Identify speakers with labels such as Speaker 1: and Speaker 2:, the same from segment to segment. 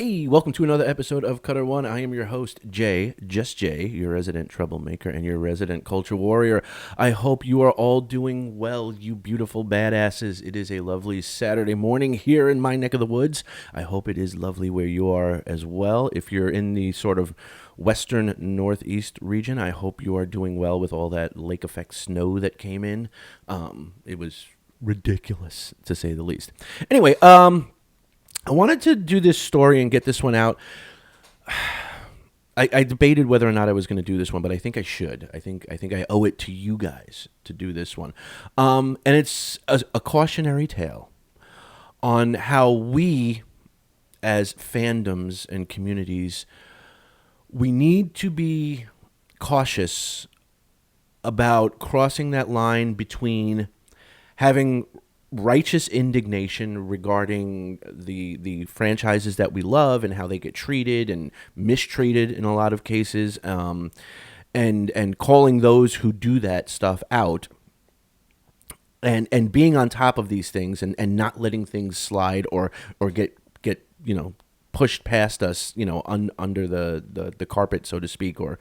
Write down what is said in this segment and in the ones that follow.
Speaker 1: Hey, welcome to another episode of Cutter One. I am your host, Jay, just Jay, your resident troublemaker and your resident culture warrior. I hope you are all doing well, you beautiful badasses. It is a lovely Saturday morning here in my neck of the woods. I hope it is lovely where you are as well. If you're in the sort of western northeast region, I hope you are doing well with all that lake effect snow that came in. It was ridiculous, to say the least. Anyway, I wanted to do this story and get this one out. I debated whether or not I was going to do this one, but I think I should. I think I owe it to you guys to do this one. And it's a cautionary tale on how we, as fandoms and communities, we need to be cautious about crossing that line between having righteous indignation regarding the franchises that we love and how they get treated and mistreated in a lot of cases, and calling those who do that stuff out, and being on top of these things and not letting things slide or get pushed past us, under the carpet, so to speak, or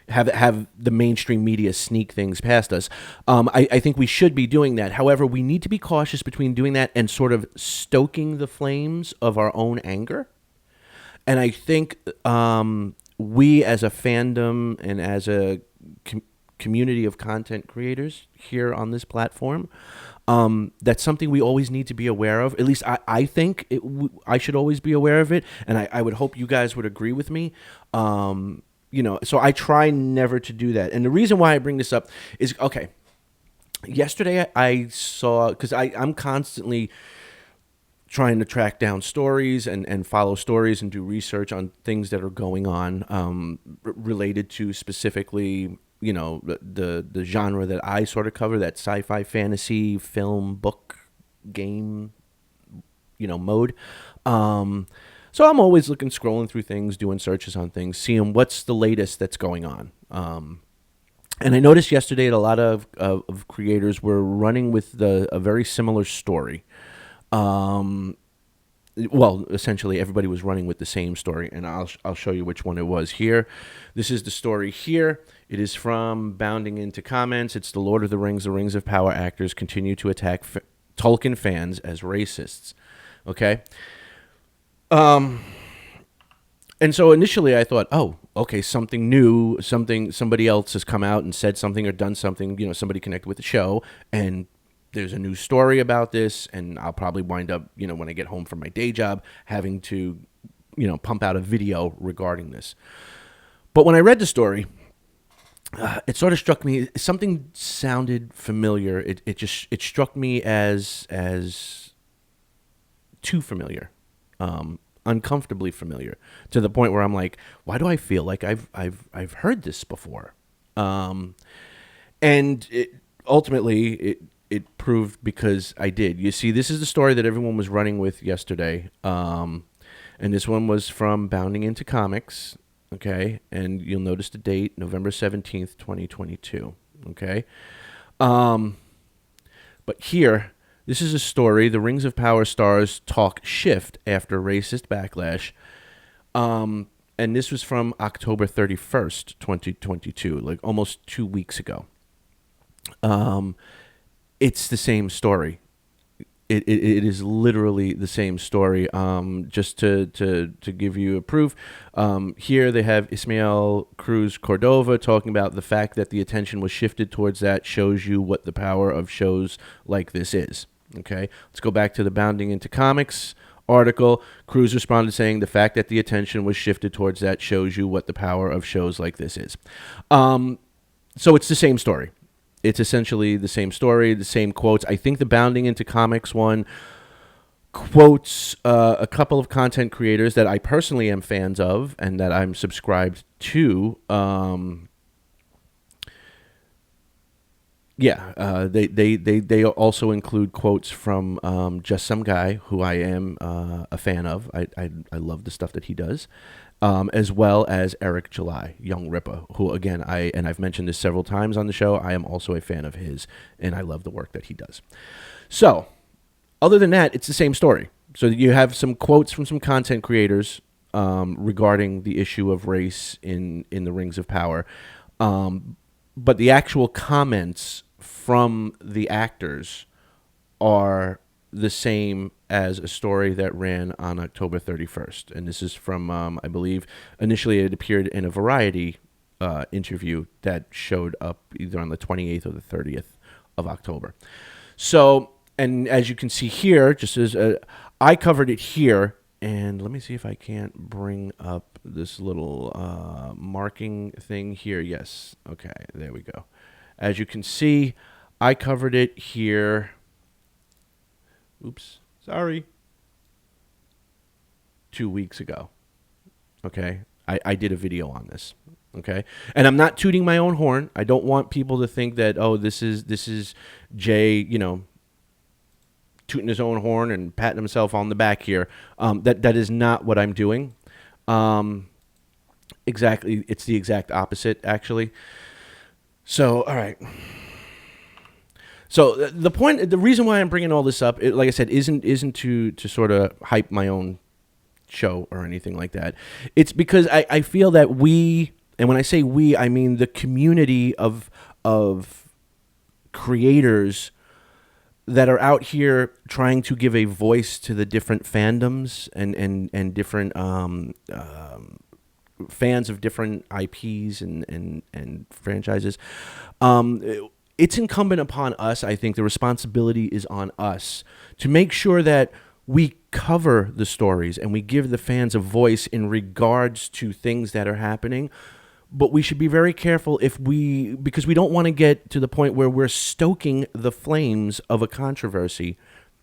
Speaker 1: have the mainstream media sneak things past us. I think we should be doing that. However, we need to be cautious between doing that and sort of stoking the flames of our own anger. And I think we, as a fandom and as a community of content creators here on this platform, that's something we always need to be aware of. At least I think I should always be aware of it, and I would hope you guys would agree with me. So I try never to do that. And the reason why I bring this up is, okay, yesterday I saw, because I'm constantly trying to track down stories and follow stories and do research on things that are going on related to specifically the genre that I sort of cover, that sci-fi, fantasy, film, book, game, mode. So I'm always scrolling through things, doing searches on things, seeing what's the latest that's going on. And I noticed yesterday that a lot of creators were running with a very similar story. Well, essentially, everybody was running with the same story, and I'll show you which one it was here. This is the story here. It is from Bounding Into Comments. It's the Lord of the Rings of Power actors continue to attack Tolkien fans as racists. Okay? And so initially I thought, oh, okay, something new, somebody else has come out and said something or done something, somebody connected with the show, and there's a new story about this, and I'll probably wind up, when I get home from my day job, having to, pump out a video regarding this. But when I read the story, it sort of struck me, something sounded familiar. It struck me as too familiar, uncomfortably familiar, to the point where I'm like, why do I feel like I've heard this before? And ultimately it proved, because I did. You see, this is the story that everyone was running with yesterday. And this one was from Bounding Into Comics, okay? And you'll notice the date, November 17th, 2022, okay? But here, this is a story, the Rings of Power stars talk shift after racist backlash. And this was from October 31st, 2022, like almost 2 weeks ago. It's the same story. It is literally the same story. Just to give you a proof, here they have Ismael Cruz Cordova talking about the fact that the attention was shifted towards that shows you what the power of shows like this is. Okay, let's go back to the Bounding Into Comics article. Cruz responded saying the fact that the attention was shifted towards that shows you what the power of shows like this is. So it's the same story. It's essentially the same story, the same quotes. I think the Bounding Into Comics one quotes a couple of content creators that I personally am fans of and that I'm subscribed to. They also include quotes from Just Some Guy, who I am a fan of. I love the stuff that he does. As well as Eric July, Young Ripper, who, again, I've mentioned this several times on the show, I am also a fan of his, and I love the work that he does. So, other than that, it's the same story. So you have some quotes from some content creators regarding the issue of race in the Rings of Power, but the actual comments from the actors are the same as a story that ran on October 31st. And this is from, I believe, initially it appeared in a Variety interview that showed up either on the 28th or the 30th of October. So, and as you can see here, just as I covered it here, and let me see if I can't bring up this little marking thing here. Yes. Okay, there we go. As you can see, I covered it here. Oops, sorry. 2 weeks ago. Okay, I did a video on this. Okay, and I'm not tooting my own horn. I don't want people to think that, oh, this is Jay, tooting his own horn and patting himself on the back here. That is not what I'm doing. Exactly, it's the exact opposite, actually. So, all right. So the reason why I'm bringing all this up, like I said, isn't to sort of hype my own show or anything like that. It's because I feel that we, and when I say we, I mean the community of creators that are out here trying to give a voice to the different fandoms and different fans of different IPs and franchises. It's incumbent upon us, I think the responsibility is on us to make sure that we cover the stories and we give the fans a voice in regards to things that are happening. But we should be very careful because we don't want to get to the point where we're stoking the flames of a controversy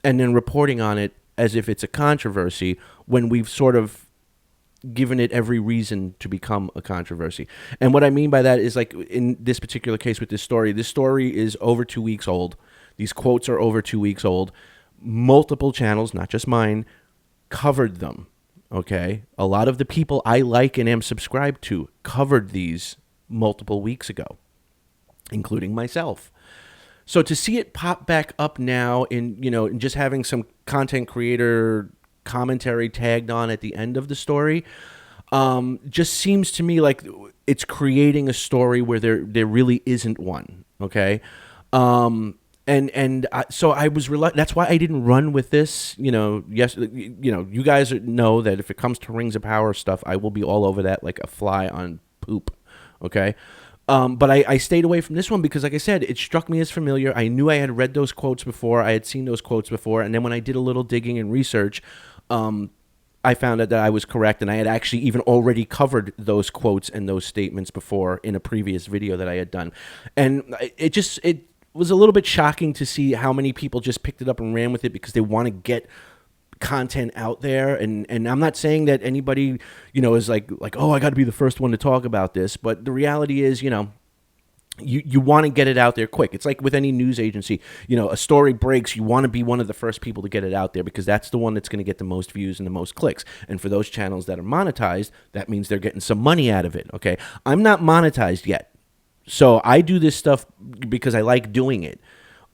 Speaker 1: and then reporting on it as if it's a controversy when we've sort of given it every reason to become a controversy. And what I mean by that is, like in this particular case with this story is over 2 weeks old. These quotes are over 2 weeks old. Multiple channels, not just mine, covered them. Okay, a lot of the people I like and am subscribed to covered these multiple weeks ago, including myself. So to see it pop back up now in just having some content creator commentary tagged on at the end of the story, just seems to me like it's creating a story where there really isn't one. Okay, so I was that's why I didn't run with this. Yes, you guys know that if it comes to Rings of Power stuff, I will be all over that like a fly on poop. Okay. But I stayed away from this one because, like I said, it struck me as familiar. I knew I had read those quotes before. I had seen those quotes before. And then when I did a little digging and research, I found out that I was correct. And I had actually even already covered those quotes and those statements before in a previous video that I had done. And it was a little bit shocking to see how many people just picked it up and ran with it because they want to get content out there. And I'm not saying that anybody, is like, oh, I got to be the first one to talk about this. But the reality is, you want to get it out there quick. It's like with any news agency, a story breaks, you want to be one of the first people to get it out there because that's the one that's going to get the most views and the most clicks. And for those channels that are monetized, that means they're getting some money out of it. Okay. I'm not monetized yet. So I do this stuff because I like doing it.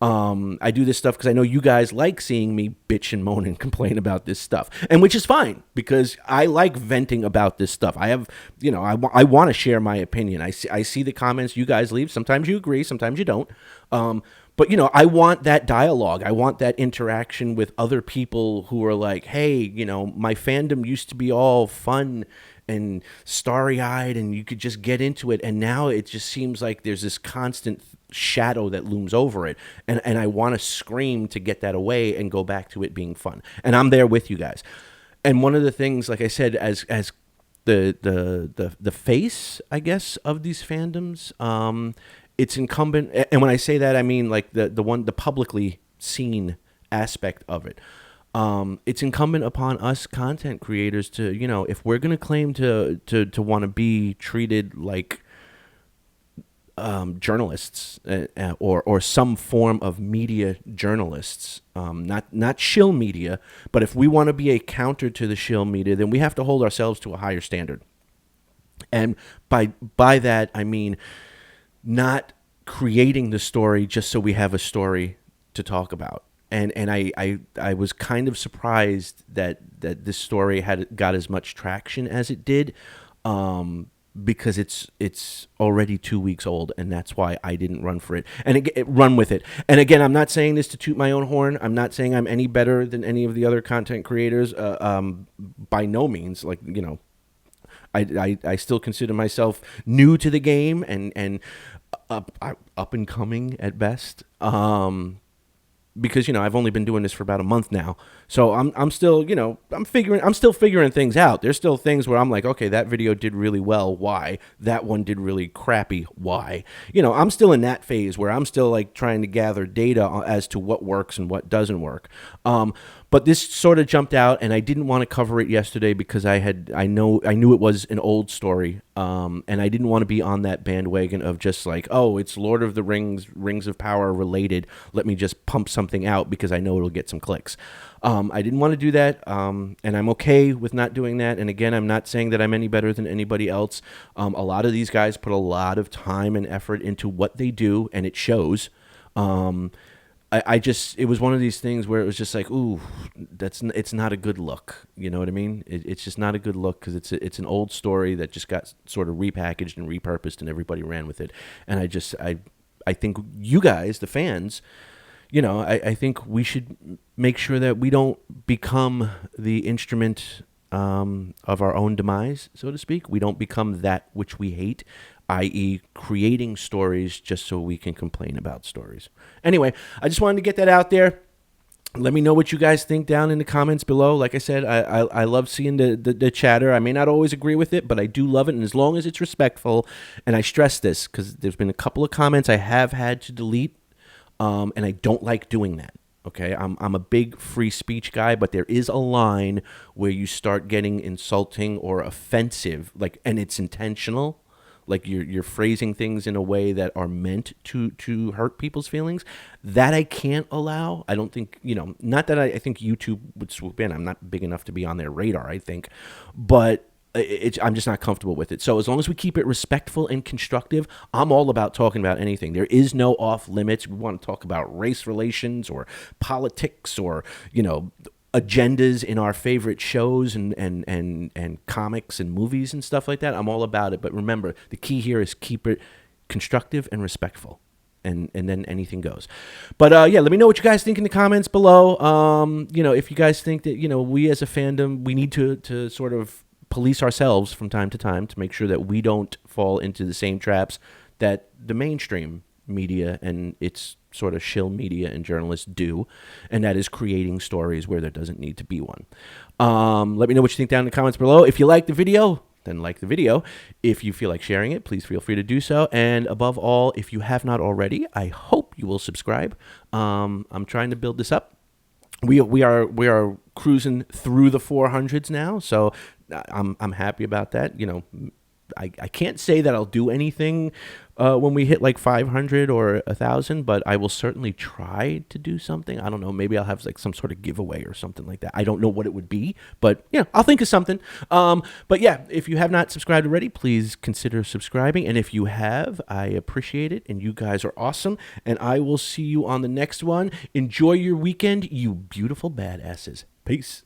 Speaker 1: I do this stuff because I know you guys like seeing me bitch and moan and complain about this stuff, and which is fine because I like venting about this stuff. I have, I want to share my opinion. I see the comments you guys leave. Sometimes you agree, sometimes you don't. But, I want that dialogue. I want that interaction with other people who are like, hey, my fandom used to be all fun and starry-eyed and you could just get into it, and now it just seems like there's this constant shadow that looms over it, and I want to scream to get that away and go back to it being fun. And I'm there with you guys. And one of the things, like I said, as the face, I guess, of these fandoms, it's incumbent, and when I say that, I mean like the publicly seen aspect of it. It's incumbent upon us content creators to, if we're going to claim to want to be treated like journalists or some form of media journalists, not shill media, but if we want to be a counter to the shill media, then we have to hold ourselves to a higher standard. And by that, I mean not creating the story just so we have a story to talk about. and I was kind of surprised that this story got as much traction as it did, because it's already 2 weeks old, and that's why I didn't run for it and run with it. And again, I'm not saying this to toot my own horn. I'm not saying I'm any better than any of the other content creators. By no means. Like, I still consider myself new to the game and up and coming at best. Because I've only been doing this for about a month now, so I'm still I'm still figuring things out. There's still things where I'm like, okay, that video did really well. Why? That one did really crappy. Why? I'm still in that phase where I'm still like trying to gather data as to what works and what doesn't work. But this sort of jumped out, and I didn't want to cover it yesterday because I knew it was an old story, and I didn't want to be on that bandwagon of just like, oh, it's Lord of the Rings, Rings of Power related. Let me just pump something out because I know it'll get some clicks. I didn't want to do that, and I'm okay with not doing that. And again, I'm not saying that I'm any better than anybody else. A lot of these guys put a lot of time and effort into what they do, and it shows. It was one of these things where it was just like, ooh, it's not a good look. You know what I mean? It's just not a good look because it's an old story that just got sort of repackaged and repurposed, and everybody ran with it. And I think you guys, the fans, I think we should make sure that we don't become the instrument of our own demise, so to speak. We don't become that which we hate, i.e. creating stories just so we can complain about stories. Anyway, I just wanted to get that out there. Let me know what you guys think down in the comments below. Like I said, I love seeing the chatter. I may not always agree with it, but I do love it, and as long as it's respectful, and I stress this because there's been a couple of comments I have had to delete, and I don't like doing that. Okay, I'm a big free speech guy, but there is a line where you start getting insulting or offensive, and it's intentional. Like you're phrasing things in a way that are meant to hurt people's feelings. That I can't allow. I don't think, not that I think YouTube would swoop in. I'm not big enough to be on their radar, I think. But I'm just not comfortable with it. So as long as we keep it respectful and constructive, I'm all about talking about anything. There is no off limits. We want to talk about race relations or politics or, agendas in our favorite shows and comics and movies and stuff like that. I'm all about it. But remember, the key here is keep it constructive and respectful. And then anything goes. But let me know what you guys think in the comments below. If you guys think that, we as a fandom, we need to sort of police ourselves from time to make sure that we don't fall into the same traps that the mainstream media and its sort of shill media and journalists do, and that is creating stories where there doesn't need to be one. Let me know what you think down in the comments below. If you like the video, then like the video. If you feel like sharing it, please feel free to do so. And above all, if you have not already, I hope you will subscribe. I'm trying to build this up. We are cruising through the 400s now, so I'm happy about that. I can't say that I'll do anything when we hit like 500 or 1,000, but I will certainly try to do something. I don't know. Maybe I'll have like some sort of giveaway or something like that. I don't know what it would be, but I'll think of something. But if you have not subscribed already, please consider subscribing. And if you have, I appreciate it. And you guys are awesome. And I will see you on the next one. Enjoy your weekend, you beautiful badasses. Peace.